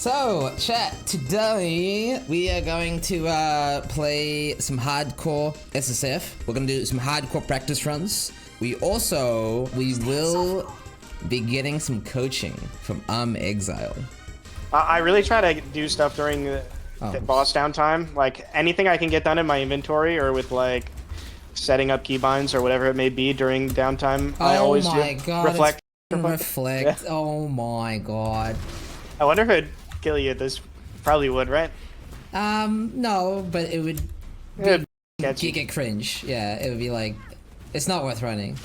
So, chat, today we are going to play some hardcore SSF. We're gonna do some hardcore practice runs. We will be getting some coaching from Imexile. I really try to do stuff during the boss downtime. Like, anything I can get done in my inventory or with, like, setting up keybinds or whatever it may be during downtime, I always do. Oh my god, reflect. Reflect. Yeah. Oh my god. I wonder if it'd kill you at this. Probably would, right? No, but it would It'd be giga cringe. Yeah, it would be like, it's not worth running.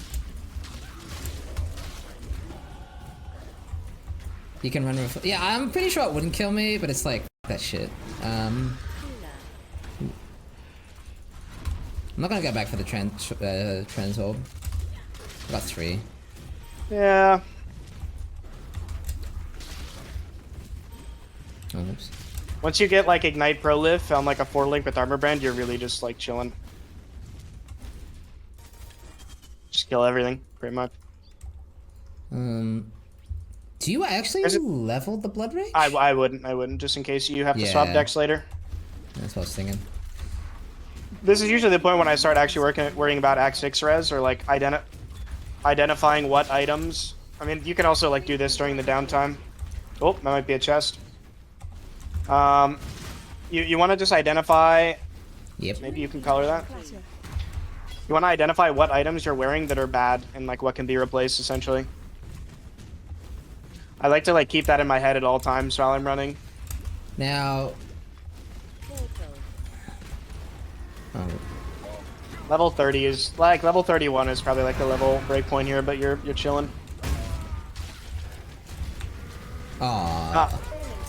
You can run with, yeah, I'm pretty sure it wouldn't kill me, but it's like, that shit. I'm not gonna go back for the trans orb. I got 3. Yeah. Oh, oops. Once you get, like, Ignite Pro Lift on, like, a 4-link with Armor Brand, you're really just, like, chilling. Just kill everything, pretty much. Do you actually level the Blood Rage? I wouldn't, just in case you have to swap decks later. That's what I was thinking. This is usually the point when I start actually worrying about Act 6 res, or like identifying what items. I mean, you can also like do this during the downtime. Oh, that might be a chest. You want to just identify. Yep. Maybe you can color that. You want to identify what items you're wearing that are bad and like what can be replaced essentially. I like to like keep that in my head at all times while I'm running. Now. Oh. Level 30 is like level 31 is probably like the level breakpoint here, but you're chilling.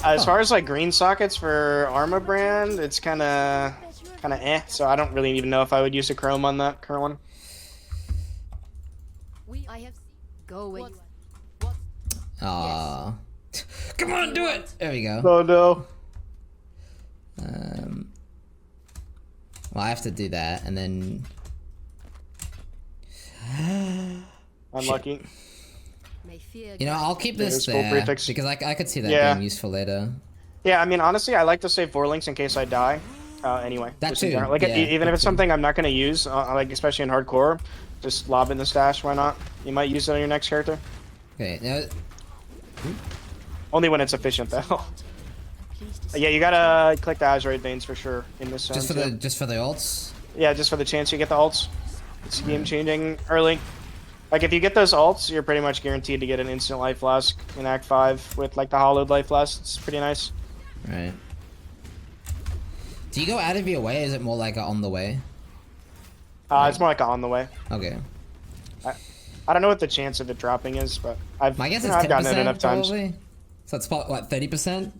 As far as like green sockets for Armor Brand, it's kind of so I don't really even know if I would use a chrome on that current one. I have go away. Come on, do it! There we go. Oh no. Well, I have to do that, and then... Unlucky. You know, I'll keep this there, because I could see that being useful later. Yeah, I mean, honestly, I like to save 4 links in case I die. Anyway. That too. Like, even if it's something I'm not going to use, like, especially in hardcore, just lob in the stash, why not? You might use it on your next character. Okay, now... Only when it's efficient, though. Yeah, you gotta click the Azurite Veins for sure in this zone. Just for the ults? Yeah, just for the chance you get the ults. It's game changing early. Like if you get those ults, you're pretty much guaranteed to get an instant life flask in Act 5 with like the hollowed life flask. It's pretty nice. Right. Do you go out of your way, or is it more like a on the way? It's more like a on the way. Okay. I don't know what the chance of it dropping is, but I've gotten it enough times. Probably. So it's what, 30%?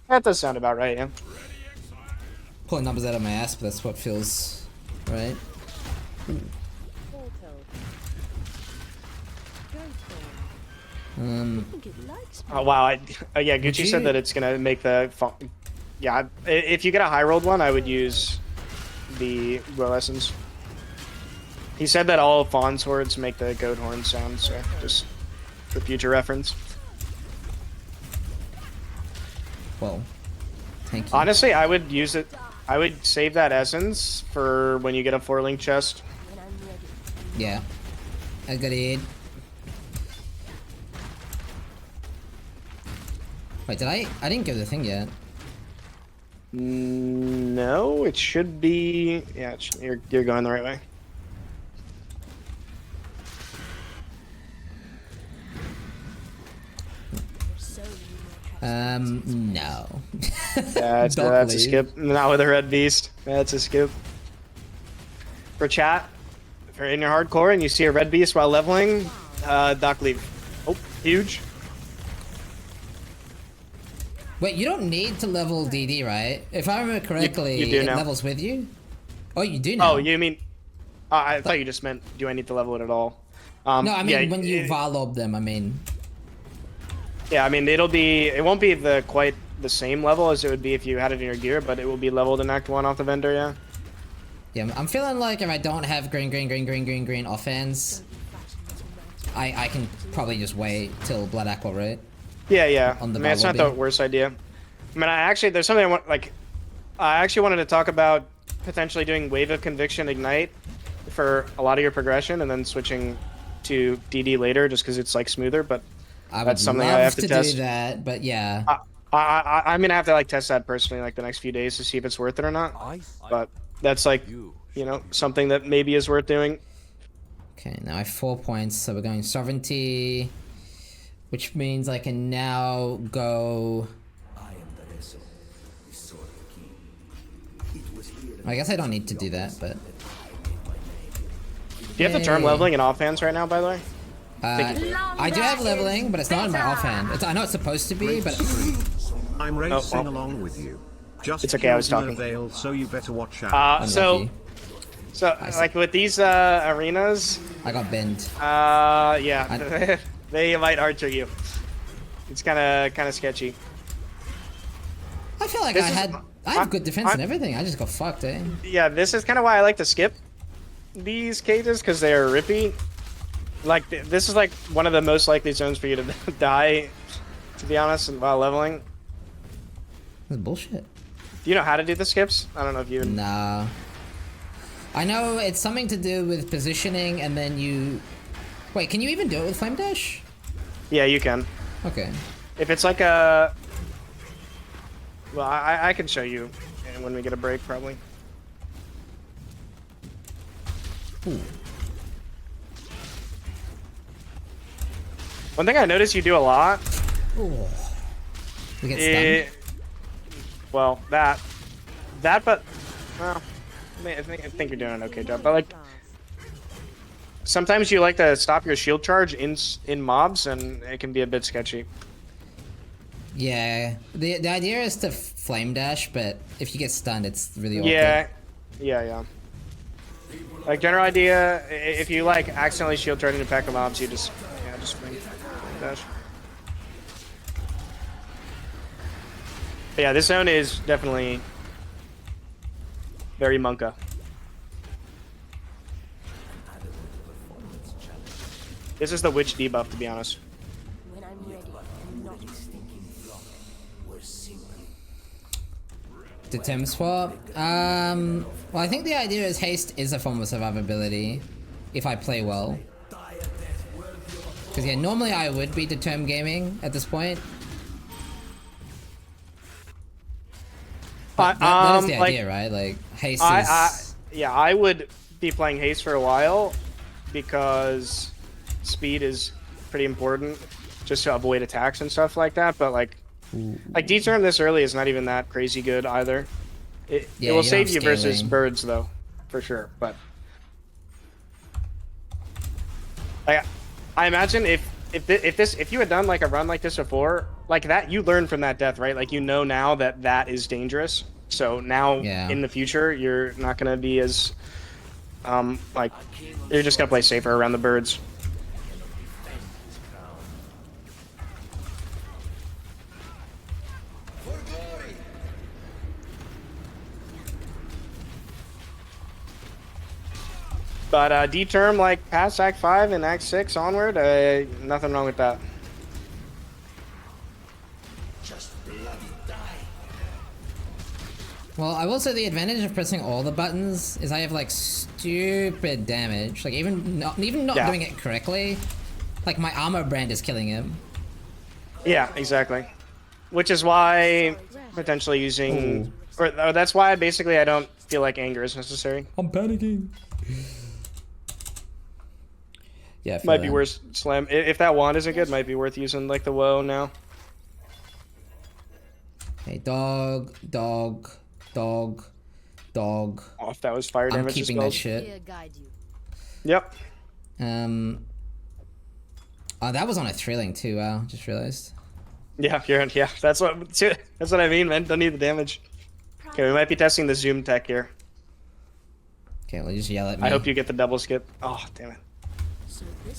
That does sound about right, yeah. Pulling numbers out of my ass, but that's what feels right. Oh wow! Yeah, Gucci said that it's gonna make the. Yeah, if you get a high rolled one, I would use the Will Essence. He said that all Fawn swords make the goat horn sound, so just for future reference. Well, thank you. Honestly, I would use it. I would save that essence for when you get a 4-link chest. Yeah, I got it. Wait, did I didn't give the thing yet. No, it should be. Yeah, you're going the right way. No. That's a skip. Not with a red beast. That's a skip. For chat, if you're in your hardcore and you see a red beast while leveling, Doc leave. Oh, huge. Wait, you don't need to level DD, right? If I remember correctly, you do it now. levels with you? Oh, you do now? Oh, you mean... I thought you just meant, do I need to level it at all? No, I mean when you Varlob them, I mean... Yeah, I mean, it won't be quite the same level as it would be if you had it in your gear, but it will be leveled in Act 1 off the vendor, yeah. Yeah, I'm feeling like if I don't have green offense, I can probably just wait till Blood Aqua, right? Yeah, yeah. On the I mean, it's not the worst idea. I mean, there's something I want, like, I actually wanted to talk about potentially doing Wave of Conviction Ignite for a lot of your progression and then switching to DD later just because it's like smoother, but I would that's something love I have to do test. that, but yeah. I'm gonna have to like test that personally like the next few days to see if it's worth it or not. But that's like, you know, something that maybe is worth doing. Okay, now I have 4 points, so we're going Sovereignty, which means I can now go... I guess I don't need to do that, but... Do you have the term leveling in offhands right now, by the way? I do have leveling, but it's not in my offhand. I know it's supposed to be, but... I'm racing along with you. Just it's okay, I was talking. Veil, so you better watch out. So like with these arenas... I got bent. Yeah. They might archer you. It's kind of sketchy. I feel like I have good defense and everything. I just got fucked, eh? Yeah, this is kind of why I like to skip these cages because they are rippy. Like this is like one of the most likely zones for you to die, to be honest, while leveling. That's bullshit. Do you know how to do the skips? I don't know if you. Nah. I know it's something to do with positioning, and then you. Wait, can you even do it with Flame Dash? Yeah, you can. Okay. If it's like a. Well, I can show you when we get a break, probably. Ooh. One thing I noticed you do a lot. Ooh. We get stunned. Well, but well, I think you're doing an okay job. But like, sometimes you like to stop your shield charge in mobs, and it can be a bit sketchy. Yeah, the idea is to flame dash, but if you get stunned, it's really awkward. Yeah. Like general idea, if you like accidentally shield charging a pack of mobs, you just flame dash. But yeah, this zone is definitely very Monka. This is the witch debuff, to be honest. The Tem swap? Well, I think the idea is haste is a form of survivability, if I play well. Because yeah, normally I would be determ gaming at this point. But that is the idea, right? Like, haste is... Yeah, I would be playing haste for a while, because speed is pretty important, just to avoid attacks and stuff like that, but like... Like, determ this early is not even that crazy good either. It will save you versus birds, though, for sure. But like, I imagine if you had done like a run like this before, like that, you learn from that death, right? Like you know now that is dangerous. So now in the future, you're not gonna be as like you're just gonna play safer around the birds. But D-term, like, past Act 5 and Act 6 onward, nothing wrong with that. Well, I will say the advantage of pressing all the buttons is I have, like, stupid damage. Like, even not doing it correctly, like, my armor brand is killing him. Yeah, exactly. Which is why potentially using... Or that's why, basically, I don't feel like anger is necessary. I'm panicking. Yeah, might be worth slam. If that wand isn't good, might be worth using like the woe now. Hey, dog. Oh, if that was fire damage, I'm keeping that shit. Yep. Oh, that was on a thrilling too. Wow, just realized. Yeah, that's what I mean, man. Don't need the damage. Okay, we might be testing the zoom tech here. Okay, well, just yell at me. I hope you get the double skip. Oh, damn it.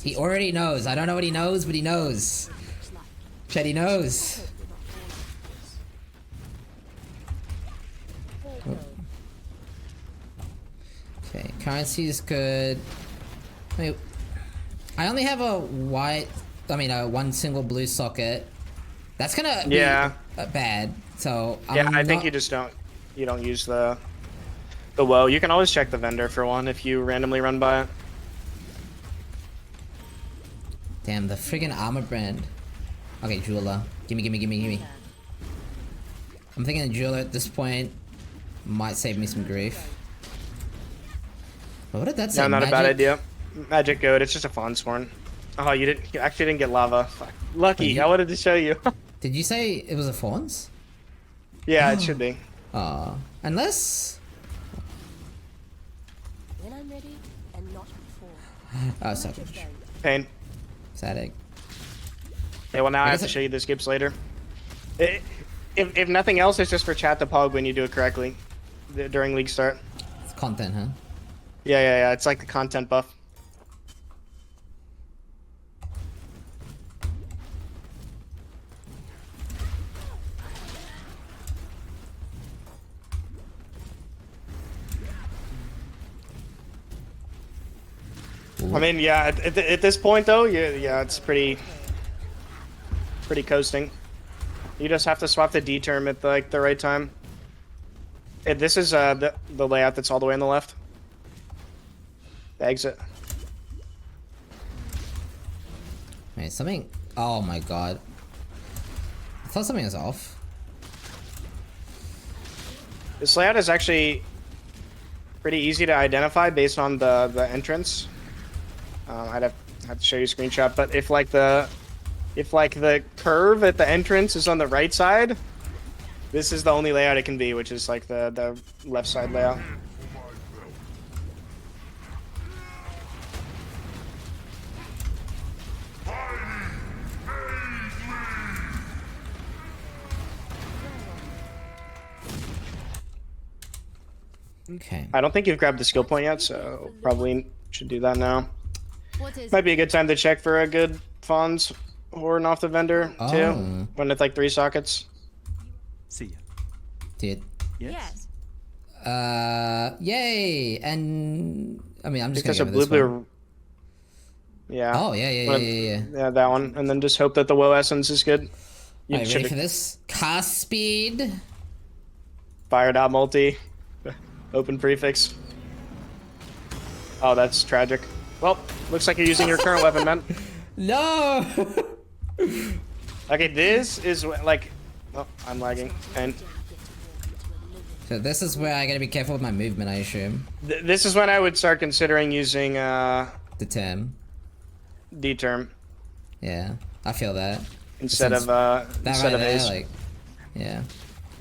He already knows. I don't know what he knows, but he knows. Chet, he knows. Oh. Okay, currency is good. Wait, I only have one single blue socket. That's gonna be bad. So yeah, I think you just don't use the woe. You can always check the vendor for one if you randomly run by it. Damn, the friggin' armor brand. Okay, jeweler. Gimme. I'm thinking a jeweler at this point might save me some grief. But what did that say? No, not Magic? a bad idea. Magic goat, it's just a fawn sworn. Oh, you actually didn't get lava. Fuck. Lucky, I wanted to show you. Did you say it was a fawns? Yeah, it should be. Unless... When I'm ready and not before. Oh, suckage. Pain. Sad egg. Yeah, well now I have to show you the skips later. If nothing else, it's just for chat to pog when you do it correctly. During league start. It's content, huh? Yeah. It's like the content buff. I mean, yeah, at this point though, yeah, it's pretty coasting. You just have to swap the D term at the right time. This is the layout that's all the way on the left. The exit. Wait, something... Oh my god. I thought something was off. This layout is actually pretty easy to identify based on the entrance. I'd have to show you a screenshot, but if the curve at the entrance is on the right side, this is the only layout it can be, which is like the left side layout. Okay. I don't think you've grabbed the skill point yet, so probably should do that now. What is Might be a good time to check for a good Fawns horn off the vendor too, when it's like 3 sockets. See ya. Did. Yes. Yay! And I mean, I'm just Because gonna of go with this blue. one. Yeah. Oh yeah. Yeah, that one, and then just hope that the woe essence is good. You Alright, should ready for this? Cast speed. fired out multi, open prefix. Oh, that's tragic. Well, looks like you're using your current weapon, man. No. Okay, this is like, oh, I'm lagging, and So this is where I gotta be careful with my movement, I assume. this is when I would start considering using The term. D term Yeah, I feel that. instead of That instead right of there, Ace. like, yeah.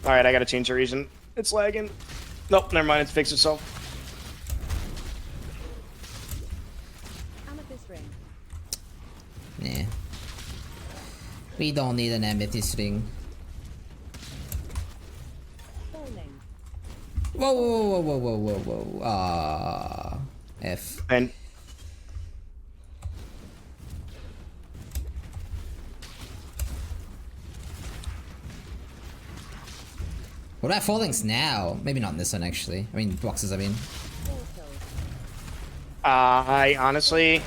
All right, I gotta change the reason. It's lagging. Nope, never mind. It's fixed itself. amethyst ring? Nah. We don't need an amethyst ring. Falling. Whoa. F. And What about fallings now? Maybe not in this one, actually. I mean, boxes, I mean. I honestly,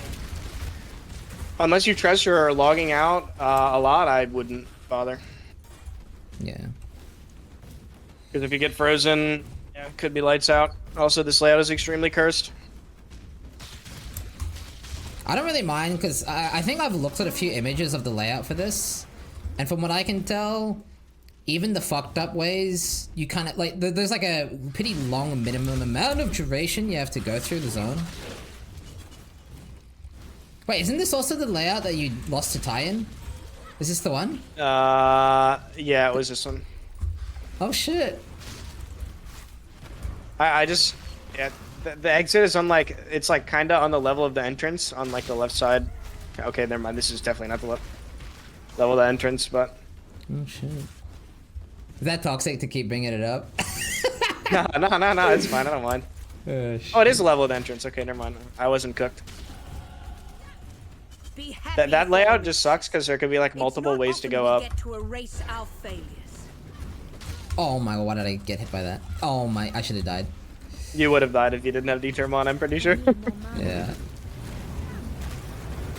unless you trust you're logging out a lot, I wouldn't bother. Yeah. Because if you get frozen, yeah, it could be lights out. Also, this layout is extremely cursed. I don't really mind, because I think I've looked at a few images of the layout for this. And from what I can tell, even the fucked up ways, you kind of, like, there's like a pretty long minimum amount of duration you have to go through the zone. Wait, isn't this also the layout that you lost to tie-in? Is this the one? Yeah, it was this one. Oh shit. I just, yeah, the exit is on like, it's like kind of on the level of the entrance on like the left side. Okay, never mind. This is definitely not the level of the entrance, but. Oh shit. Is that toxic to keep bringing it up? No, it's fine. I don't mind. Oh, it is a level of the entrance. Okay, never mind. I wasn't cooked. Be happy That layout for just sucks because there could be like multiple ways to go up. Get to erase our failures. Oh my god, why did I get hit by that? Oh my, I should have died. You would have died if you didn't have D-term on, I'm pretty sure. Yeah.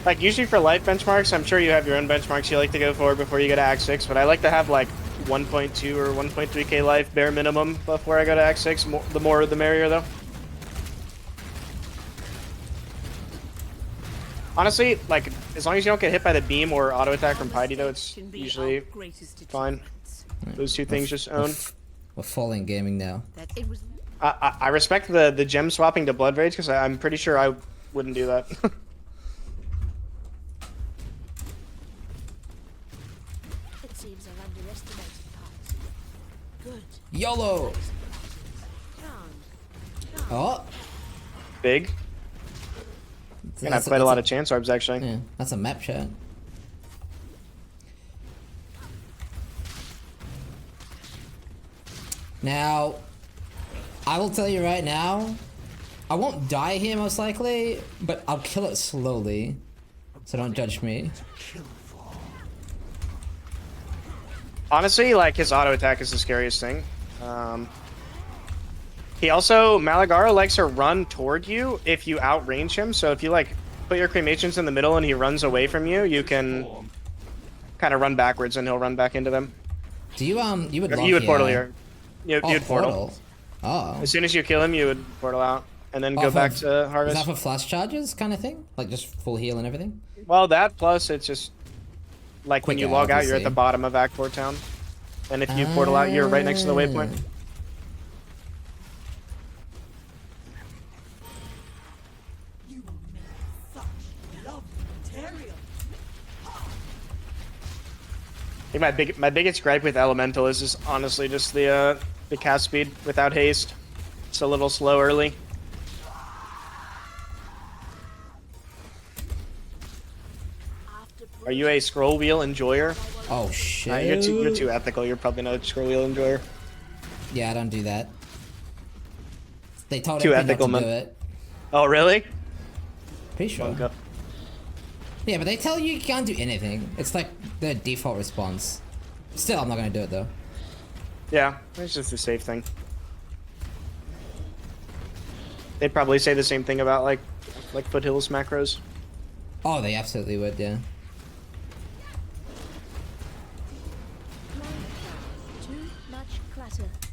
Like, usually for life benchmarks, I'm sure you have your own benchmarks you like to go for before you get to Act 6, but I like to have, like, 1.2 or 1.3k life bare minimum before I go to Act 6. The more the merrier, though. Honestly, like, as long as you don't get hit by the beam or auto attack from Piety, though, it's usually fine. Those two things just own. We're falling gaming now. I respect the gem swapping to Blood Rage because I'm pretty sure I wouldn't do that. It seems I've underestimated Path. Good. YOLO! Oh! Big. And I've played a lot of Chance Orbs, actually. Yeah, that's a map shot. Now, I will tell you right now, I won't die here most likely, but I'll kill it slowly. So don't judge me. Honestly, like, his auto attack is the scariest thing. He also, Malagara likes to run toward you if you outrange him. So if you, like, put your cremations in the middle and he runs away from you, you can kind of run backwards and he'll run back into them. Do you, you would portal here. You would portal. Oh. As soon as you kill him, you would portal out and then go back to Harvest. Is that for flash charges kind of thing? Like just full heal and everything? Well, that plus it's just like when you log out, you're at the bottom of Act 4 town. And if you portal out, you're right next to the waypoint. I think my biggest gripe with Elemental is just honestly just the cast speed without haste. It's a little slow early. Are you a scroll wheel enjoyer? Oh shit! You're too ethical. You're probably not a scroll wheel enjoyer. Yeah, I don't do that. They told too me ethical, not to man. do it. Oh really? Pretty sure. Yeah, but they tell you you can't do anything. It's like the default response. Still, I'm not gonna do it though. Yeah, it's just a safe thing. They'd probably say the same thing about like Foothills macros. Oh, they absolutely would, yeah.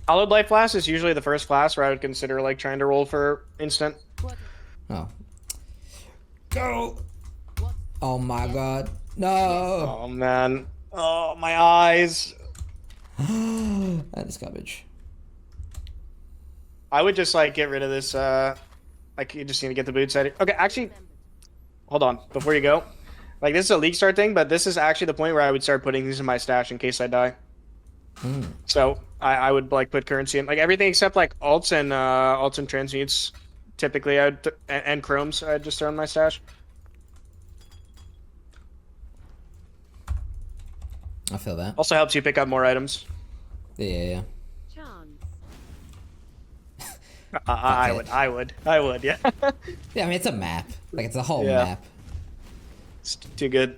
Hollowed Life Flask is usually the first class where I would consider like trying to roll for instant. Oh. Go! Oh my god. No! Oh man. Oh, my eyes. That is garbage. I would just like get rid of this, like you just need to get the boots out. Okay, actually, hold on, before you go. Like this is a league start thing, but this is actually the point where I would start putting these in my stash in case I die. So I would like put currency in, like everything except like alts and transmutes. Typically, and chromes, I'd just throw in my stash. I feel that. Also helps you pick up more items. Yeah. I would, yeah. Yeah, I mean, it's a map. Like, it's a whole map. It's too good.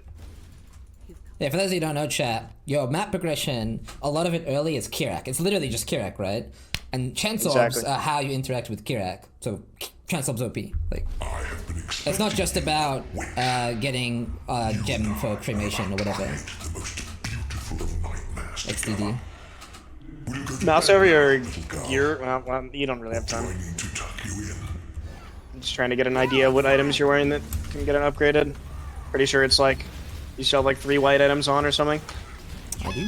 Yeah, for those of you who don't know, chat, your map progression, a lot of it early is Kirak. It's literally just Kirak, right? And Chance Orbs are how you interact with Kirak. So, Chance Orbs OP. Like, it's not just about getting a gem for cremation or whatever. XDD. Mouse over your gear. Well, you don't really have time. I'm just trying to get an idea of what items you're wearing that can get it upgraded. Pretty sure it's like you still have like 3 white items on or something. I do.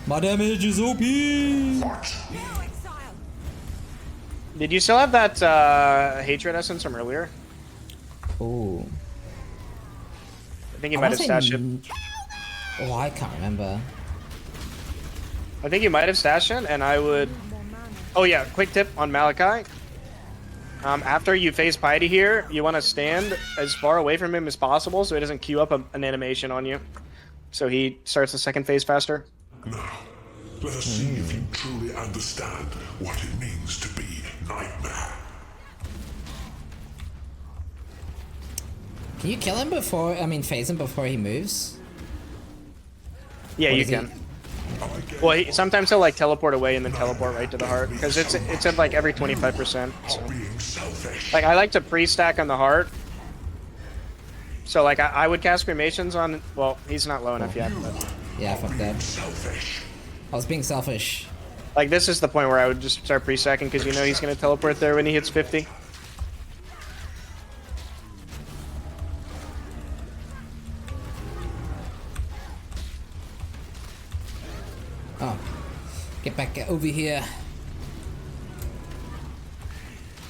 My damage is OP. Did you still have that hatred essence from earlier? Ooh. I think you might have stashed it. Oh, I can't remember. I think you might have stashed it, and I would... Oh yeah, quick tip on Malachai. After you face Piety here, you want to stand as far away from him as possible so he doesn't queue up an animation on you. So he starts the second phase faster. Now, let us see if you truly understand what it means to be Nightmare. Can you kill him before, phase him before he moves? Yeah, you can. Well, sometimes he'll like teleport away and then teleport right to the heart because it's at like every 25%. So. Like I like to pre-stack on the heart, So like I would cast cremations on. Well, he's not low enough yet. But Yeah, fuck that. Selfish. I was being selfish. like this is the point where I would just start pre-second because you know he's gonna teleport there when he hits 50. Oh. Get back over here.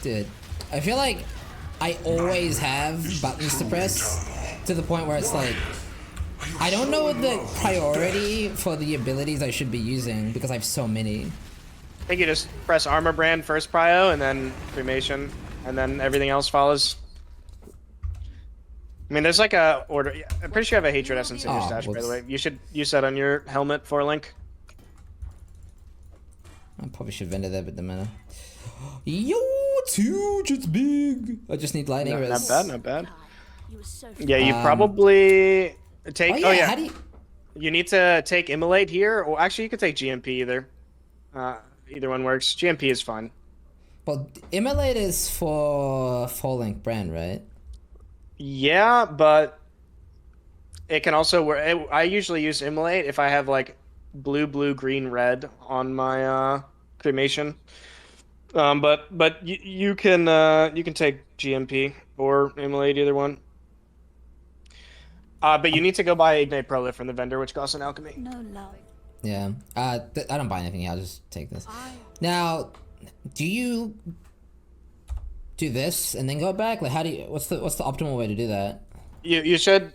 Dude, I feel like I always have buttons to press to the point where it's like, I don't know what the priority for the abilities I should be using because I have so many. I think you just press armor brand first prio and then cremation and then everything else follows. I mean, there's like a order. I'm pretty sure you have a hatred essence in your Oh, stash, by whoops. the way. You should use that on your helmet for Link. I probably should vendor that, but the mana. Yo, it's huge, it's big. I just need lightning Not res. bad, not bad. You were so Yeah, you probably take. Oh yeah, how do you? You need to take Immolate here, or actually you could take GMP either. Either one works. GMP is fine. Well, Immolate is for full length brand, right? Yeah, but it can also work. I usually use Immolate if I have like blue, blue, green, red on my cremation. But you can take GMP or Immolate, either one. But you need to go buy Ignite Prolif from the vendor, which costs an alchemy. no love. Yeah. I don't buy anything. I'll just take this. Now, do you do this and then go back? Like, how do you? What's the optimal way to do that? You should.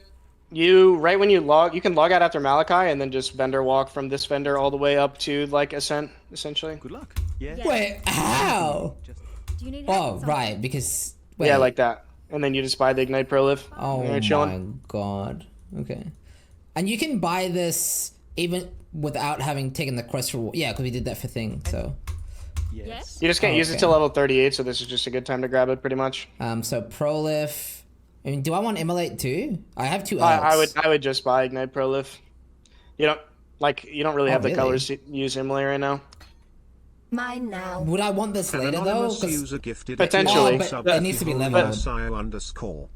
Right when you log, you can log out after Malachai and then just vendor walk from this vendor all the way up to like Ascent, essentially. Good luck. Yeah. Wait, how? Do you need help Oh, with right, because wait. Yeah, like that. And then you just buy the Ignite Prolif. Oh and my you're chilling. god. Okay. And you can buy this even without having taken the quest reward. Yeah, because we did that for thing. So. Yes? You just can't use it Okay. till level 38, so this is just a good time to grab it, pretty much. So Prolif. I mean, do I want Immolate too? I have two I elves. would just buy Ignite Prolif. You don't really have the really? colors to use Immolate right now. Mine now. Would I want this An later though? anonymous 'Cause- user gifted Potentially. a but sub it needs to be leveled. _.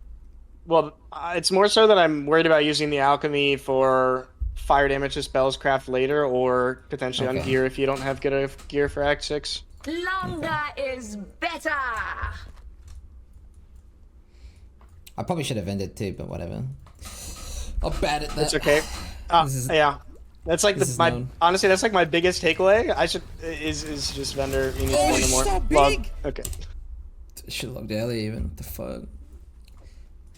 Well, it's more so that I'm worried about using the alchemy for fire damage to spells craft later, or potentially on Okay. gear if you don't have good enough gear for Act 6. Longer is better. I probably should have ended too, but whatever. I'm bad at that. It's okay. This is- Yeah. That's like this is my known. honestly, that's like my biggest takeaway. Is just vendor. You need Oh, to it's more. so Log- big! Okay. Should have logged earlier even. What the fuck?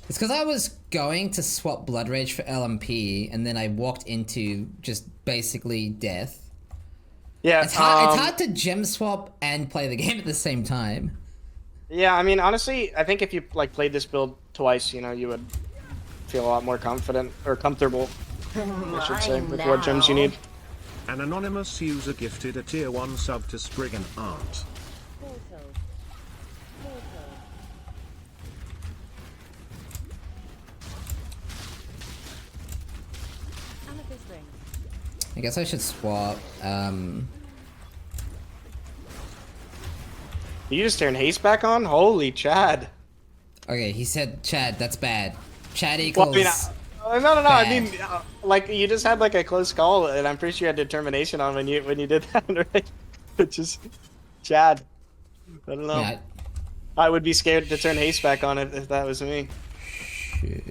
It's because I was going to swap Blood Rage for LMP, and then I walked into just basically death. Yeah. It's hard to gem swap and play the game at the same time. Yeah, I mean, honestly, I think if you like played this build twice, you would feel a lot more confident or comfortable, I should say, with what gems you need. An anonymous user gifted a tier 1 sub to Spriggan Art. I guess I should swap. You just turn haste back on? Holy Chad. Okay, he said Chad. That's bad. Chad Well, equals. no. I bad. mean, like you just had like a close call, and I'm pretty sure you had determination on when you did that, right? It's just Chad. I don't know. Yeah, I would be scared to turn haste back on if that was me. shit.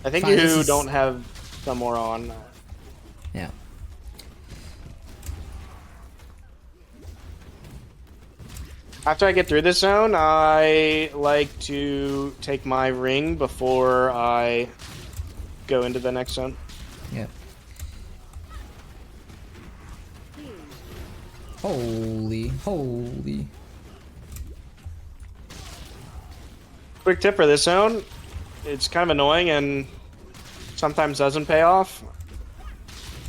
I think Fine, you this is- don't have some more on. Yeah. After I get through this zone, I like to take my ring before I go into the next zone. Yeah. Holy. Quick tip for this zone, it's kind of annoying and sometimes doesn't pay off.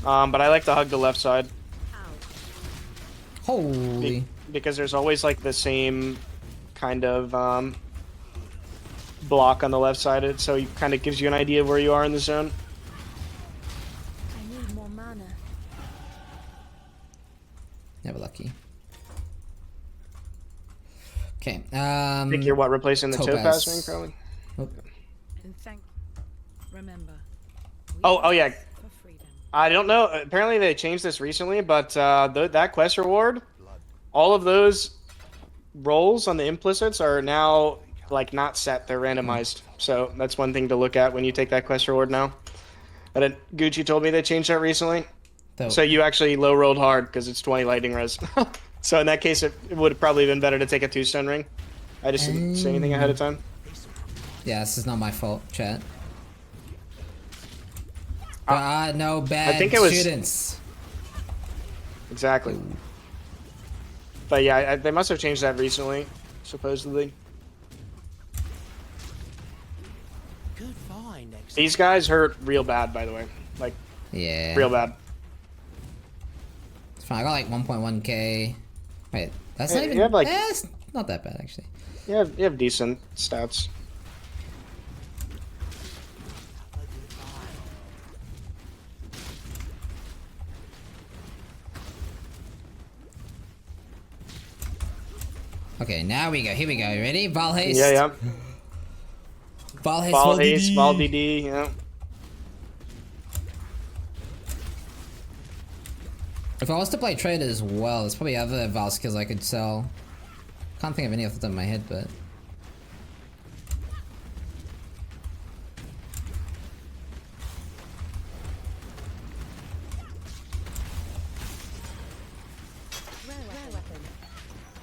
But I like to hug the left side Holy. because there's always like the same kind of block on the left side, so it kind of gives you an idea of where you are in the zone. I need more mana. Never lucky. Okay. I think you're what, replacing the Topaz. Topaz ring, probably? And thank. Remember. Oh yeah. For freedom. I don't know. Apparently they changed this recently, but that quest reward, all of those rolls on the implicits are now like not set. They're randomized. So that's one thing to look at when you take that quest reward now. But Gucci told me they changed that recently. So you actually low rolled hard because it's 20 lightning res. So in that case, it would have probably been better to take a 2-stone ring. I just didn't say anything ahead of time. Yeah, this is not my fault, chat. No bad I think it was- students. Exactly. But yeah, they must have changed that recently, supposedly. Good find, Exile. These guys hurt real bad, by the way. Like, Yeah. real bad. It's fine. I got like 1.1k. Wait, that's Yeah, not even. you have, like- it's not that bad actually. You have decent stats. Okay, now we go. Here we go. Ready? Val haste. Yeah. Val haste. Ball Val haste, DD. ball DD, yeah. If I was to play trade as well, there's probably other Val skills I could sell. Can't think of any off the top of my head, but.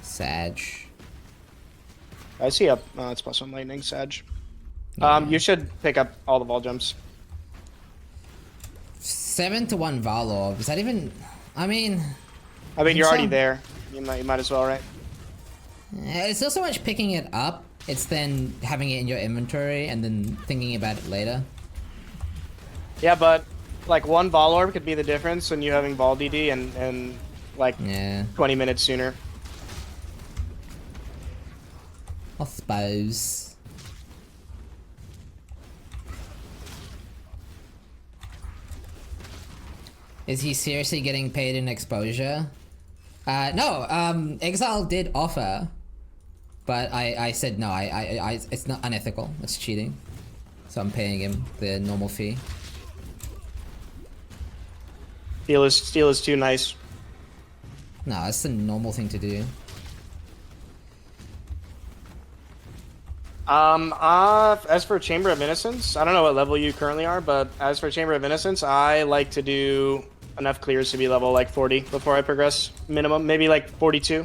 Sag. I see up. It's plus 1 lightning, Sag. You should pick up all the ball jumps. 7 to 1 Valor. Is that even? I mean, You're already some- there. You might as well, right? it's not so much picking it up. It's then having it in your inventory and then thinking about it later. Yeah, but like one ball orb could be the difference when you having ball DD and like Yeah, 20 minutes sooner. I suppose. Is he seriously getting paid in exposure? No, Exile did offer, but I said no, it's not unethical, it's cheating. So I'm paying him the normal fee. Steel is too nice. No, that's the normal thing to do. As for Chamber of Innocence, I don't know what level you currently are, but as for Chamber of Innocence, I like to do enough clears to be level like 40 before I progress. Minimum, maybe like 42.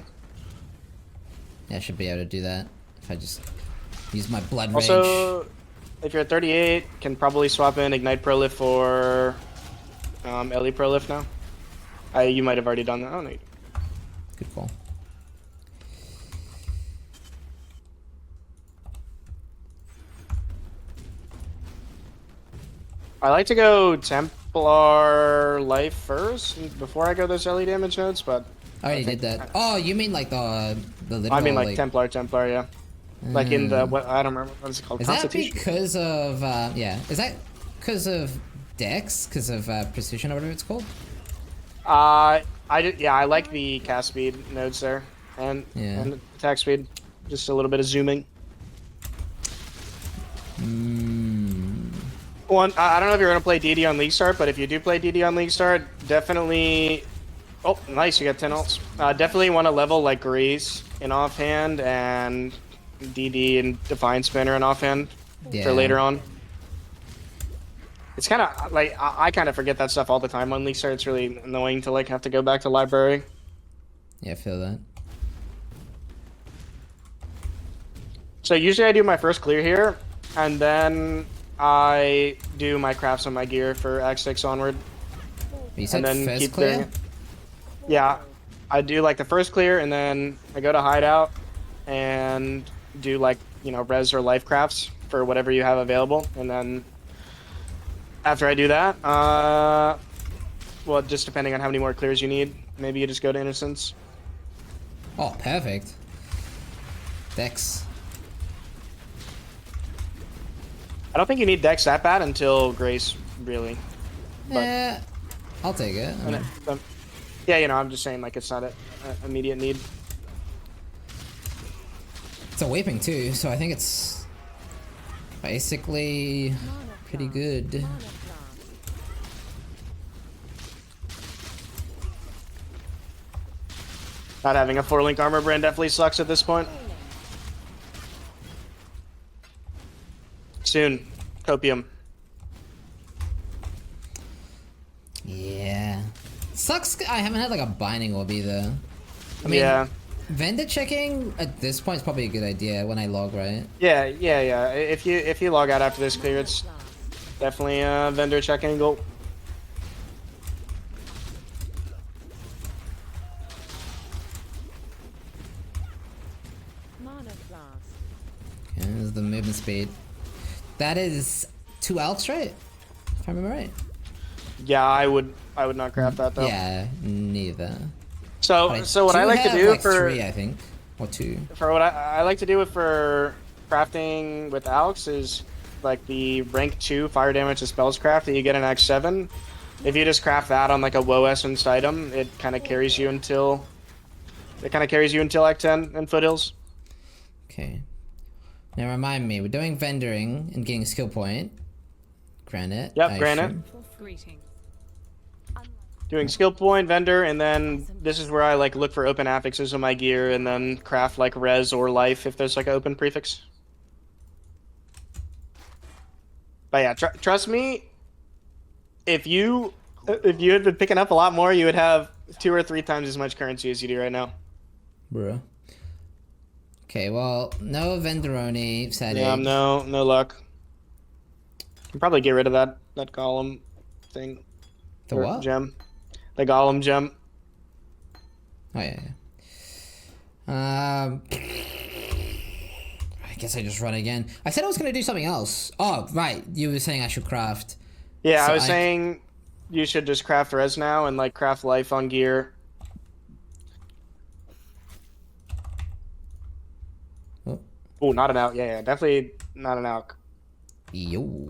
Yeah, I should be able to do that if I just use my blood rage. Also, if you're at 38, can probably swap in Ignite Prolift for LE Prolift now. You might have already done that. Oh, no. Good call. I like to go Templar Life first before I go those LE damage nodes, but I already did that. Oh, you mean like the literal? I mean like Templar, yeah. Like in the what I don't remember what is it called. Is that Constitution. because of yeah? Is that because of Dex? Because of precision or whatever it's called? I like the cast speed nodes there and Yeah. and attack speed, just a little bit of zooming. One, I don't know if you're gonna play DD on League Start, but if you do play DD on League Start, definitely. Oh, nice! You got 10 ults. Definitely want to level like Grease in offhand and DD and Divine Spinner in offhand Yeah. for later on. It's kind of like I kind of forget that stuff all the time on League Start. It's really annoying to like have to go back to library. Yeah, I feel that. So usually I do my first clear here, and then I do my crafts on my gear for Act 6 onward. You said And then first keep clear? clearing it. Yeah, I do like the first clear, and then I go to hideout and do like, you know, res or life crafts for whatever you have available, and then after I do that, well, just depending on how many more clears you need, maybe you just go to Innocence. Oh, perfect. Dex. I don't think you need Dex that bad until Grace, really. But- I'll take it. I And mean, Yeah, you know, I'm just saying like it's not a immediate need. It's a weeping too, so I think it's basically pretty good. Not having a 4-link armor brand definitely sucks at this point. Soon. Copium. Yeah. Sucks I haven't had like a binding orb either. I mean, Yeah. vendor checking at this point is probably a good idea when I log, right? Yeah. If you log out after this clear, it's definitely a vendor checking goal. Okay, this is the movement speed. That is 2 alks, right? If I remember right. Yeah, I would not craft that though. Yeah, neither. So what I like to do like for 3, I think, or 2. for what I like to do for crafting with Alex is like the rank 2 fire damage to spells craft that you get in Act 7. If you just craft that on like a woe essence item, it kind of carries you until Act 10 and foothills. Okay. Now remind me, we're doing vendoring and getting skill point. Granite. Yep, I granite. assume. Greetings. Doing skill point vendor, and then this is where I like look for open affixes on my gear, and then craft like res or life if there's like an open prefix. But yeah, trust me, if you had been picking up a lot more, you would have 2 or 3 times as much currency as you do right now. Bruh. Okay, well, no Venderoni, sad Yeah, egg. no luck. Can probably get rid of that golem thing. The Or what? gem? The golem gem. Oh, yeah. I guess I just run again. I said I was going to do something else. Oh, right. You were saying I should craft. Yeah, So I was saying you should just craft res now and like craft life on gear. Oh, not an out. Yeah, definitely not an out. Yo.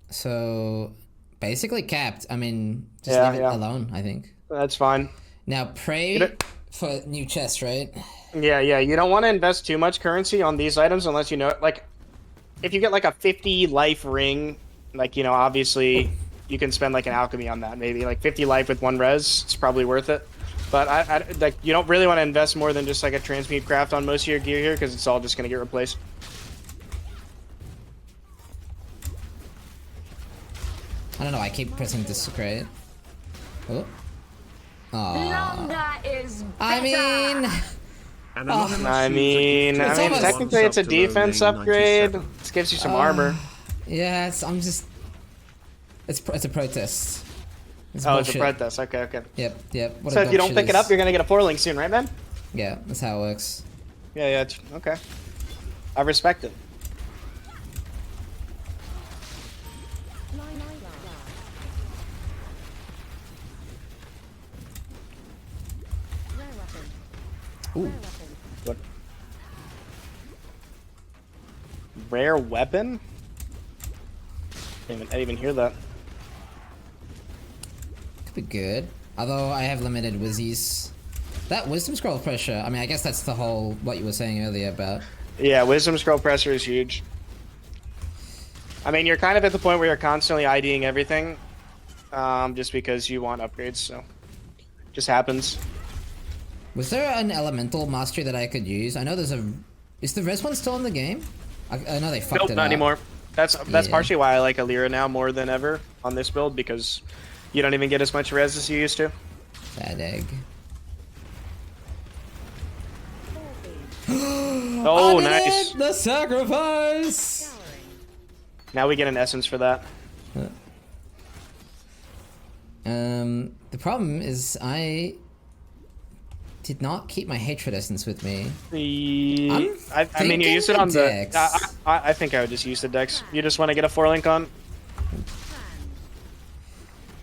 So, basically capped. I mean, just leave it alone, I think. That's fine. Now, pray for new chest, right? Yeah. You don't want to invest too much currency on these items unless you know, like, if you get like a 50 life ring, like, you know, obviously you can spend like an alchemy on that. Maybe like 50 life with 1 res. It's probably worth it. But I like you don't really want to invest more than just like a transmute craft on most of your gear here because it's all just gonna get replaced. I don't know, I keep pressing desecrate. Oh. Longer is better. I mean... An anonymous I user mean, gifted It's almost- technically it's a sub to low defense name upgrade. 97. This gives you some armor. Yeah, I'm just... It's a protest. Oh, bullshit. it's a protest. Okay. Yep. What So a if you don't dog pick shit it up, is. you're gonna get a 4-link soon, right, man? Yeah, that's how it works. Yeah. Okay. I respect it. Ooh. What? Rare weapon? I didn't even hear that. Could be good. Although I have limited wizzies. That wisdom scroll pressure, I mean, I guess that's the whole, what you were saying earlier about. Yeah, wisdom scroll pressure is huge. I mean, you're kind of at the point where you're constantly IDing everything, just because you want upgrades, so just happens. Was there an elemental mastery that I could use? I know there's a... Is the res one still in the game? I know they fucked Nope, it not up. anymore. That's Yeah. partially why I like Alira now more than ever on this build, because you don't even get as much res as you used to. Bad egg. Oh, I did nice. it! The sacrifice! Now we get an essence for that. The problem is I did not keep my hatred essence with me. I mean, you use it thinking on the the... Dex. I think I would just use the dex. You just want to get a 4-link on?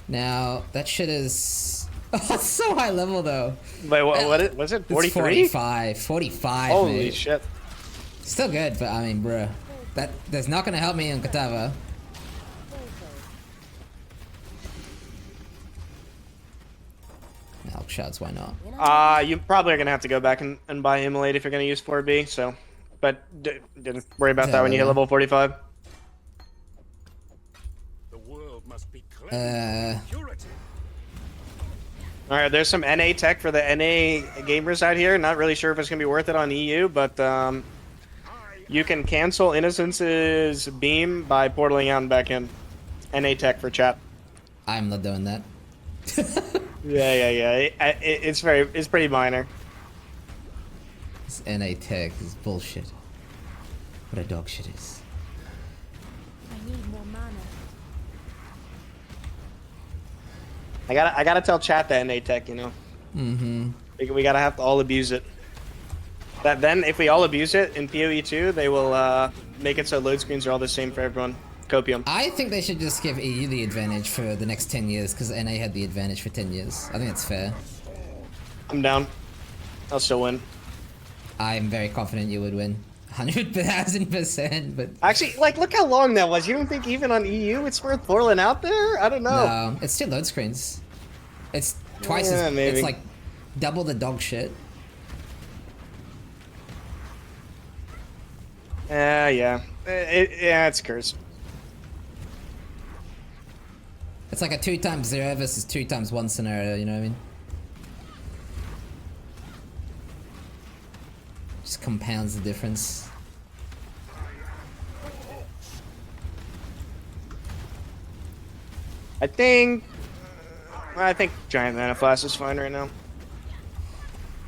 Now, that shit is... Oh, it's so high level, though. Wait, was it? It's 43? 45. 45, Holy mate. shit. Still good, but I mean, bruh. That's not gonna help me in Catava. Elk shots, why not? You probably are gonna have to go back and buy Immolate if you're gonna use 4B. So, but don't worry about that when you hit level 45. The world must be cleansed. Purity. All right, there's some NA tech for the NA gamers out here. Not really sure if it's gonna be worth it on EU, but you can cancel Innocence's beam by portaling out and back in. NA tech for chat. I'm not doing that. Yeah. It's pretty minor. This NA tech is bullshit. What a dog shit is. I need more mana. I gotta tell chat the NA tech, you know. Mm-hmm. We gotta have to all abuse it. Then if we all abuse it in PoE2, they will make it so load screens are all the same for everyone. Copium. I think they should just give EU the advantage for the next 10 years, because NA had the advantage for 10 years. I think it's fair. I'm down. I'll still win. I'm very confident you would win. 100,000%, but... Actually, like, look how long that was. You don't think even on EU it's worth portaling out there? I don't know. No, it's still load screens. It's twice Yeah, as... maybe. It's like double the dog shit. Yeah. It's cursed. It's like a 2x0 versus 2x1 scenario, you know what I mean? Just compounds the difference. I think Giant Mana Flask is fine right now.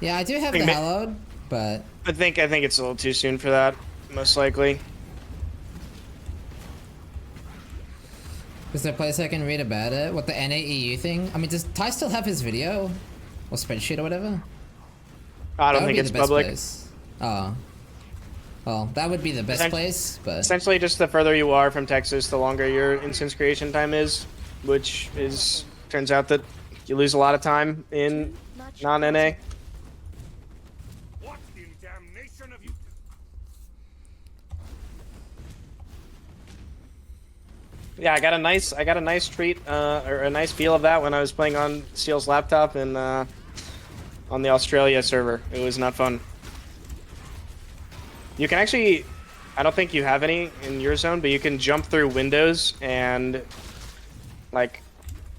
Yeah, I do have the Think ma- Hallowed, but... I think it's a little too soon for that, most likely. Is there a place I can read about it? What the NAEU thing? I mean, does Ty still have his video? Or spreadsheet or whatever? I don't That would think be it's the best public. place. Oh. Well, that would be the best Essen- place, but... Essentially, just the further you are from Texas, the longer your instance creation time is, which is turns out that you lose a lot of time in non-NA. What in damnation have you done? Yeah, I got a nice treat or a nice feel of that when I was playing on Steel's laptop and on the Australia server. It was not fun. You can actually, I don't think you have any in your zone, but you can jump through windows and like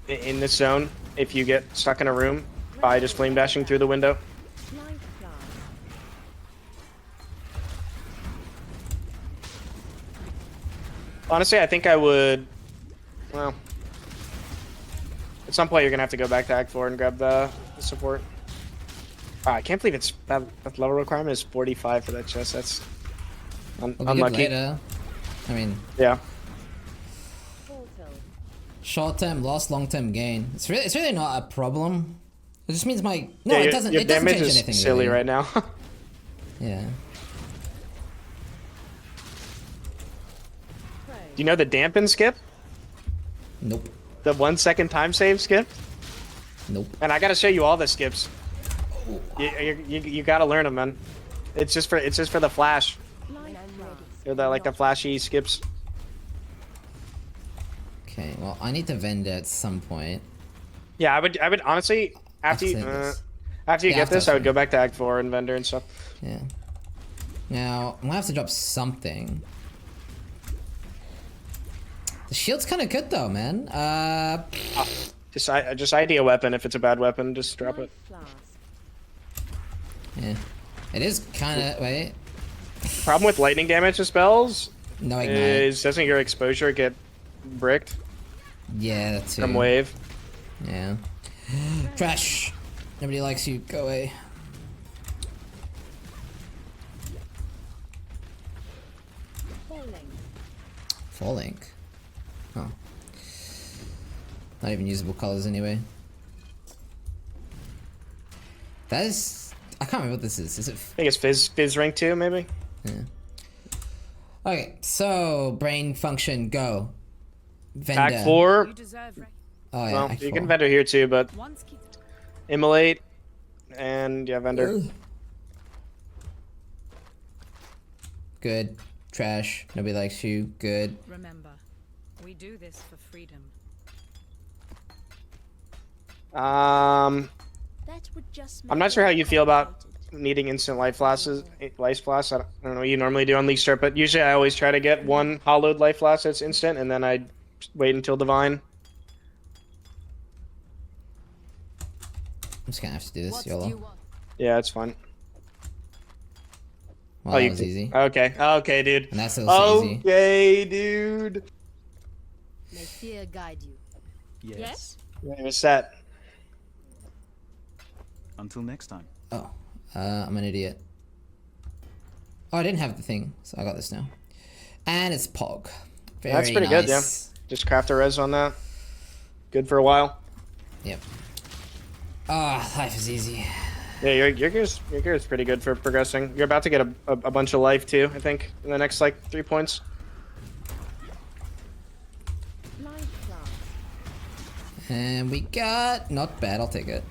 in this zone if you get stuck in a room by just flame dashing through the window. Honestly, I think I would. Well, at some point you're gonna have to go back to Act 4 and grab the support. I can't believe it's that level requirement is 45 for that chest. That's We'll be good unlucky. later. I mean, Yeah. short-term loss, long-term gain. It's really not a problem. It just means my... No, Yeah, it your- doesn't Your it doesn't damage change is anything, silly really. right now. Yeah. Do you know the dampen skip? Nope. The 1 second time save skip? Nope. And I gotta show you all the skips. You gotta learn them, man. It's just for the flash. They're the flashy skips. Okay, well, I need to vend it at some point. Yeah, I would honestly after you I've seen this. after you Yeah, get after this, I've I would seen go back to Act 4 and vendor and stuff. Yeah. Now, I'm gonna have to drop something. The shield's kind of good though, man. Just ID a weapon. If it's a bad weapon, just drop it. Yeah. It is kind of... Wait. Problem with lightning damage to spells No ignite. is doesn't your exposure get bricked Yeah, that's from wave? Yeah. Trash. Nobody likes you. Go away. Falling. Oh. Not even usable colors anyway. That is... I can't remember what this is. Is it... I think it's Fizz rank 2, maybe. Yeah. Okay, so brain function go. Vendor. Act 4. You deserve rec- Oh yeah, Well, Act you 4. can vendor here too, but once keep immolate and yeah, vendor. Good. Trash. Nobody likes you. Good. remember. We do this for freedom. would just I'm make not sure how it you feel about complicated. needing instant life flashes. Life flash. I don't know what you normally do on League Start, but usually I always try to get one hollowed life flash that's instant, and then I wait until divine. I'm just gonna have to do this, What do YOLO. you want? Yeah, it's fine. Well, Oh, that you was can- easy. Okay, okay, dude. And that's also easy. Okay, dude. May fear guide you. Yes? You're set. Until next time. Oh, I'm an idiot. Oh, I didn't have the thing, so I got this now. And it's Pog. Very That's pretty good, yeah. nice. Just craft a res on that. Good for a while. Yep. Ah, life is easy. Yeah, your gear's pretty good for progressing. You're about to get a bunch of life too, I think, in the next like 3 points. Life class. And we got... Not bad, I'll take it.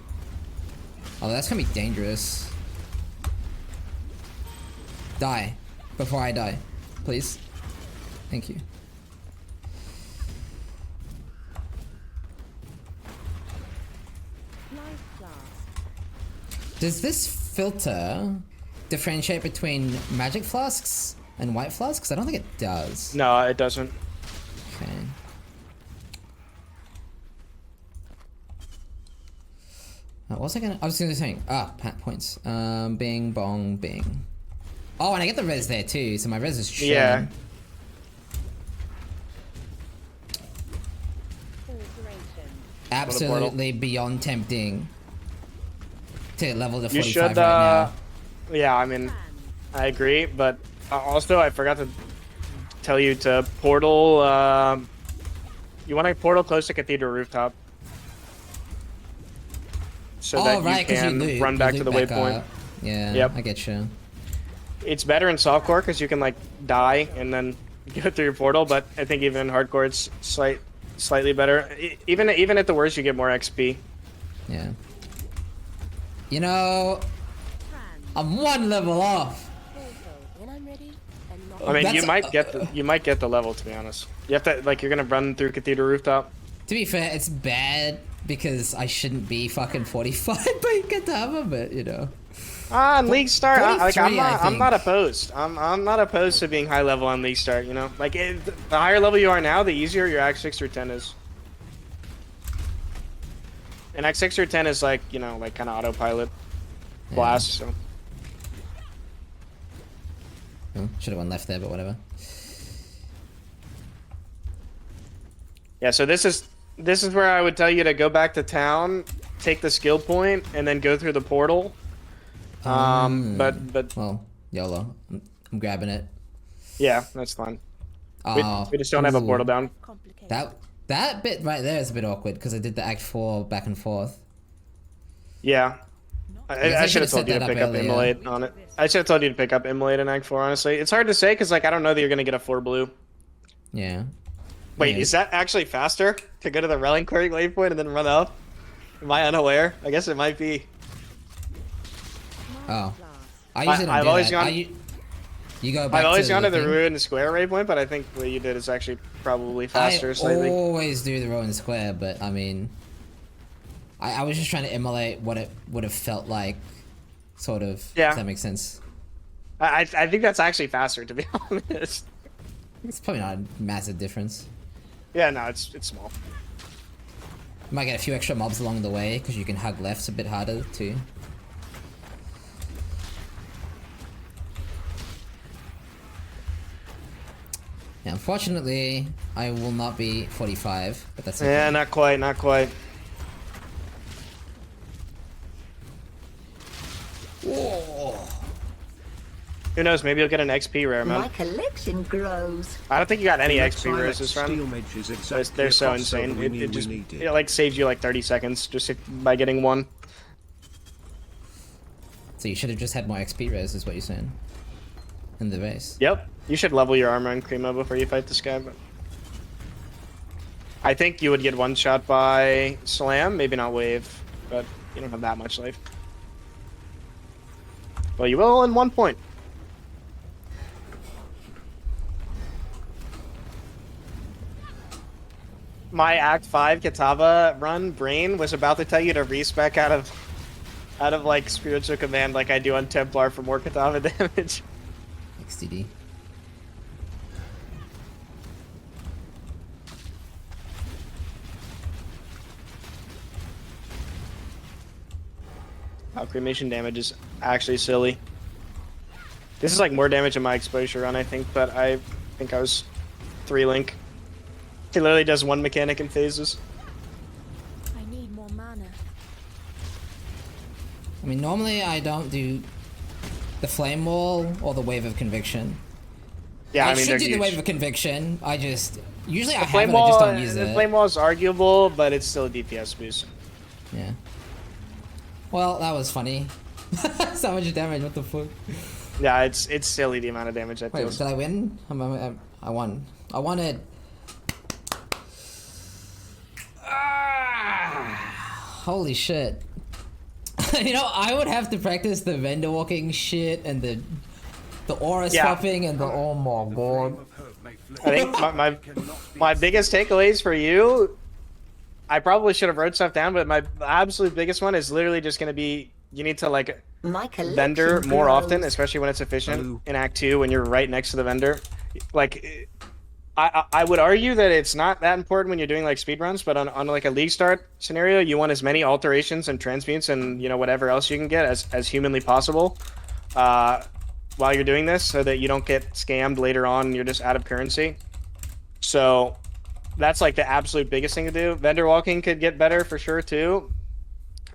Oh, that's gonna be dangerous. Die. Before I die. Please. Thank you. Life class. Does this filter differentiate between magic flasks and white flasks? I don't think it does. No, it doesn't. Okay. What was I gonna? I was gonna say. Pat points. Bing bong bing. Oh, and I get the res there too, so my res is chilling. Yeah. Integration. Absolutely beyond tempting to level to You 45 should, right now. yeah, I mean, I agree, but also I forgot to tell you to portal, you want to portal close to Cathedral Rooftop. So that you can run back to the waypoint. Yeah, Yep. I get you. It's better in softcore because you can like die and then go through your portal, but I think even in hardcore it's slightly better. Even at the worst, you get more XP. Yeah. You know, I'm one level off. When I'm ready and not I mean, you That's- might get the level, to be honest. You have to like you're gonna run through Cathedral Rooftop. To be fair, it's bad because I shouldn't be fucking 45 by Catava, but you know. On League Start, I'm 43, I not think. opposed. I'm not opposed to being high level on League Start. You know, like the higher level you are now, the easier your Act 6 through 10 is. And Act 6 through 10 is like, you know, like kind of autopilot blast. So Should have went left there, but whatever. yeah, so this is where I would tell you to go back to town, take the skill point, and then go through the portal. But Well, YOLO. I'm grabbing it. yeah, that's fine. Oh, We just don't have a ooh. portal down. complicated. That bit right there is a bit awkward because I did the Act 4 back and forth. Yeah. guess I I should have should've told you set to that pick up up earlier. Immolate on it. I should have told you to pick up Immolate in Act 4, honestly. It's hard to say because like I don't know that you're gonna get a 4 blue. Yeah. Wait, Yeah. is that actually faster to go to the Reliquary waypoint and then run up? Am I unaware? I guess it might be. Oh. I usually don't I've do always that. gone- You go back I've always to gone to the thing. Ruined Square waypoint, but I think what you did is actually probably faster I slightly. always do the Ruined Square, but I mean, I was just trying to emulate what it would have felt like, sort of. Yeah. Does that make sense? I think that's actually faster, to be honest. It's probably not a massive difference. Yeah, no, it's small. You might get a few extra mobs along the way because you can hug lefts a bit harder too. Yeah, unfortunately, I will not be 45, but that's okay. Yeah, not quite, not quite. Whoa. Who knows? Maybe you'll get an XP rare, man. My collection grows. I don't think you got any Next XP time rares at this round. Steelmage is exactly They're a so crossover insane. we It knew just we needed. it like saves you like 30 seconds just by getting one. So you should have just had more XP res, is what you're saying. In the race. Yep. You should level your armor and Cremo before you fight this guy. But I think you would get one shot by Slam, maybe not Wave, but you don't have that much life. Well, you will in 1 point. My Act 5 Catava run brain was about to tell you to respec out of out of like spiritual command like I do on Templar for more Catava damage. XTD. Cremation damage is actually silly. This is like more damage in my exposure run, I think, but I think I was 3-link. He literally does one mechanic in phases. I need more mana. I mean, normally I don't do the Flame Wall or the Wave of Conviction. Yeah, I mean, should they're do huge. the Wave of Conviction. I just usually I have Flame it, I just Wall, don't use the it. Flame Wall is arguable, but it's still a DPS boost. Yeah. Well, that was funny. So much damage. What the fuck? Yeah, it's silly the amount of damage that Wait, deals. did I win? I won. I won it. Holy shit. You know, I would have to practice the vendor walking shit and the aura swapping and the oh my god. I think my biggest takeaways for you, I probably should have wrote stuff down, but my absolute biggest one is literally just going to be you need to like My collection vendor more grows. often, especially when it's efficient in Act 2 when you're right next to the vendor. Like, I would argue that it's not that important when you're doing like speedruns, but on like a league start scenario, you want as many alterations and transmutes and you know whatever else you can get as humanly possible while you're doing this, so that you don't get scammed later on and you're just out of currency. So that's like the absolute biggest thing to do. Vendor walking could get better for sure too.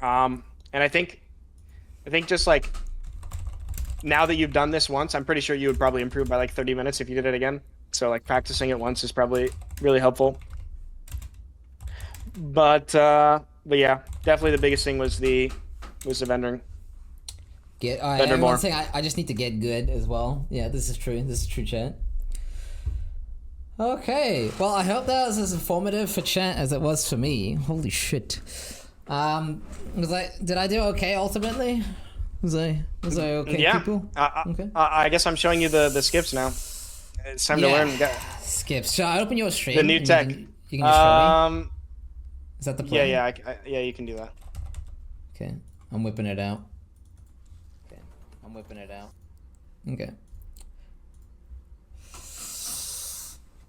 And I think just like now that you've done this once, I'm pretty sure you would probably improve by like 30 minutes if you did it again. So like practicing it once is probably really helpful. But yeah, definitely the biggest thing was the vendoring. Vendor more. One thing, I just need to get good as well. Yeah, this is true. This is true, chat. Okay, well, I hope that was as informative for chat as it was for me. Holy shit. Did I do okay ultimately? Was I okay, Yeah. people? Okay. I guess I'm showing you the skips now. It's time to learn. Skips. Shall I open your stream? The new and tech. You can just show me? Is that the plan? Yeah, you can do that. Okay, I'm whipping it out. Okay.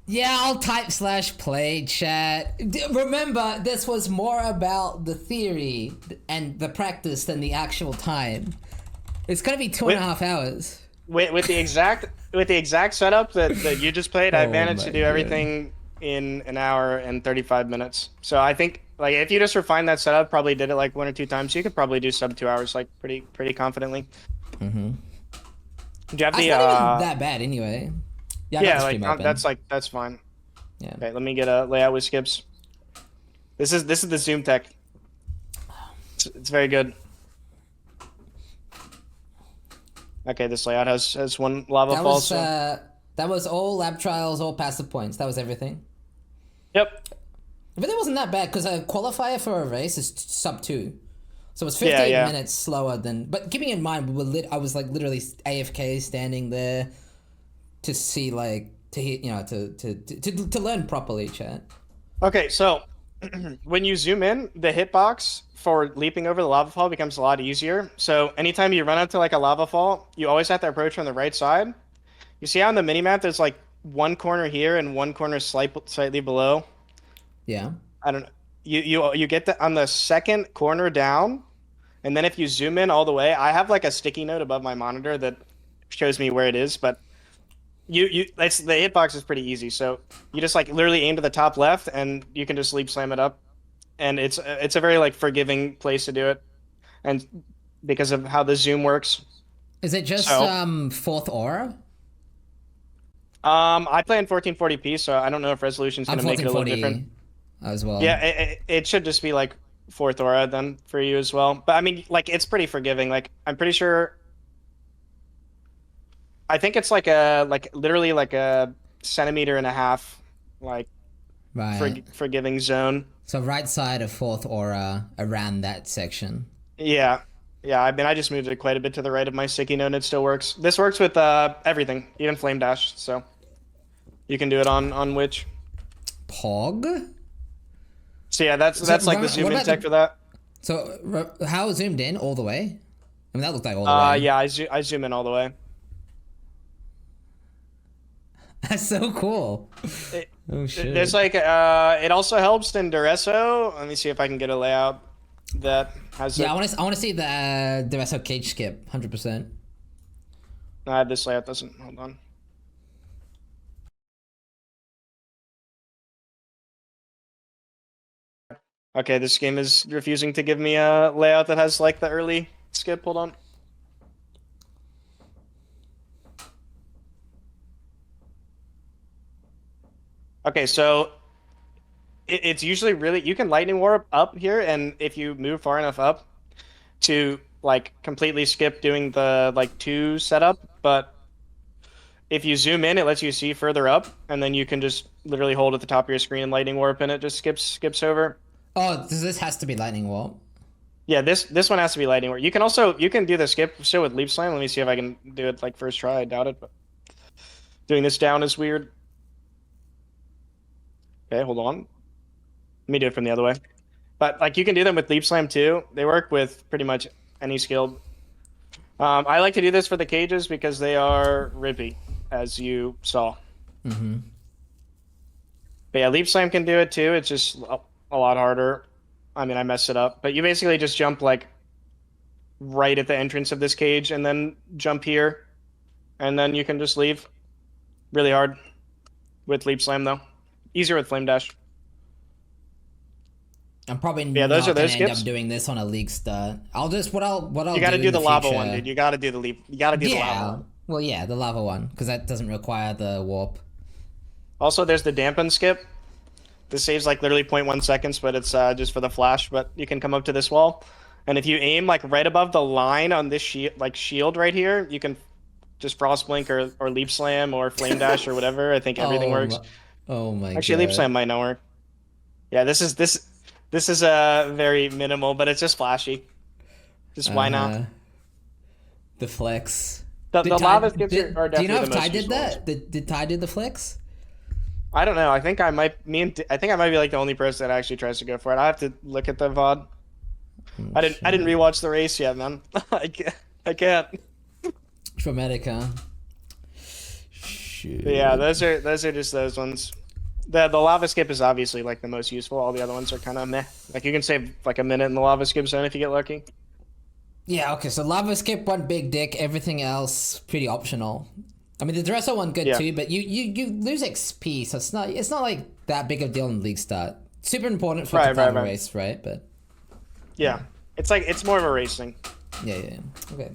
Yeah, I'll type /play chat. Remember, this was more about the theory and the practice than the actual time. It's gonna be 2.5 hours. With the exact setup that you just played, I managed to do everything in an hour and 35 minutes. So I think like if you just refined that setup, probably did it like 1 or 2 times, you could probably do sub 2 hours like pretty confidently. Mm-hmm. Do you have That's the not even that bad anyway. Yeah, I got the like stream open. that's fine. Yeah. Okay, let me get a layout with skips. This is the Zoom tech. It's very good. Okay, this layout has one lava fall. That was all lab trials, all passive points. That was everything. Yep. Everything wasn't that bad because a qualifier for a race is sub 2. So it's 15 minutes slower than. But keeping in mind, I was like literally AFK standing there to see like to learn properly, chat. Okay, so when you zoom in, the hitbox for leaping over the lava fall becomes a lot easier. So anytime you run up to like a lava fall, you always have to approach from the right side. You see how on the minimap there's like one corner here and one corner slightly below. Yeah. I don't know. You get on the second corner down, and then if you zoom in all the way, I have like a sticky note above my monitor that shows me where it is, but the hitbox is pretty easy. So you just like literally aim to the top left, and you can just leap slam it up, and it's a very like forgiving place to do it, and because of how the zoom works. Is it just fourth aura? I play in 1440p, so I don't know if resolution's gonna make it a little different as well. Yeah, it should just be like fourth aura then for you as well. But I mean, like it's pretty forgiving. Like I'm pretty sure. I think it's literally like a 1.5 centimeters, like forgiving zone. So right side of fourth aura around that section. Yeah. I mean, I just moved it quite a bit to the right of my sticky note, and it still works. This works with everything, even flame dash. So you can do it on Witch. Pog. So yeah, that's like the zoom in tech for that. So how zoomed in all the way? I mean, that looked like all the way. Yeah, I zoom in all the way. That's so cool. Oh shit. There's like it also helps in Duresso. Let me see if I can get a layout that has. Yeah, I want to see the Duresso cage skip 100%. This layout doesn't. Hold on. Okay, this game is refusing to give me a layout that has like the early skip. Hold on. Okay, so it's usually really, you can lightning warp up here, and if you move far enough up to like completely skip doing the like 2 setup, but if you zoom in, it lets you see further up, and then you can just literally hold at the top of your screen and lightning warp, and it just skips over. Oh, this has to be lightning warp. Yeah, this one has to be lightning warp. You can do the skip still with leap slam. Let me see if I can do it like first try. I doubt it, but doing this down is weird. Okay, hold on. Let me do it from the other way. But like you can do them with leap slam too. They work with pretty much any skilled. I like to do this for the cages because they are rippy, as you saw. Mm-hmm. But yeah, leap slam can do it too. It's just a lot harder. I mean, I messed it up. But you basically just jump like right at the entrance of this cage and then jump here. And then you can just leave. Really hard with leap slam though. Easier with flame dash. I'm probably Yeah, not those are gonna those end skips. up doing this on a league start. I'll You gotta do the lava one, dude. You gotta do the leap. You gotta do the lava one. Well, yeah, the lava one, because that doesn't require the warp. Also, there's the dampen skip. This saves like literally 0.1 seconds, but it's just for the flash. But you can come up to this wall, and if you aim like right above the line on this shield right here, you can just frost blink or leap slam or flame dash or whatever. I think everything works. Oh my Actually, god. leap slam might not work. Yeah, this is very minimal, but it's just flashy. Just why not? The flex. The Did lava Ty- skips did- are Do you definitely know the if most Ty did useful ones. that? Did Ty do the flex? I don't know. I think I might. I think I might be like the only person that actually tries to go for it. I have to look at the VOD. I didn't rewatch the race yet, man. I can't. Traumatic, huh? Shoot. But yeah, those are just those ones. The lava skip is obviously like the most useful. All the other ones are kind of meh. Like you can save like a minute in the lava skip zone if you get lucky. Yeah, okay, so lava skip, one big dick, everything else pretty optional. I mean, the Duresso one good Yeah. too, but you lose XP, so it's not like that big of a deal in league start. Super important for Catava right. race, right? But Yeah, it's more of a racing. yeah. Okay.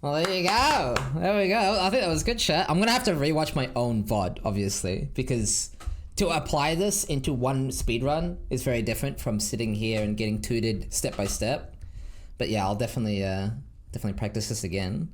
Well, there you go. There we go. I think that was good chat. I'm gonna have to rewatch my own VOD, obviously, because to apply this into one speedrun is very different from sitting here and getting tutored step by step. But yeah, I'll definitely practice this again.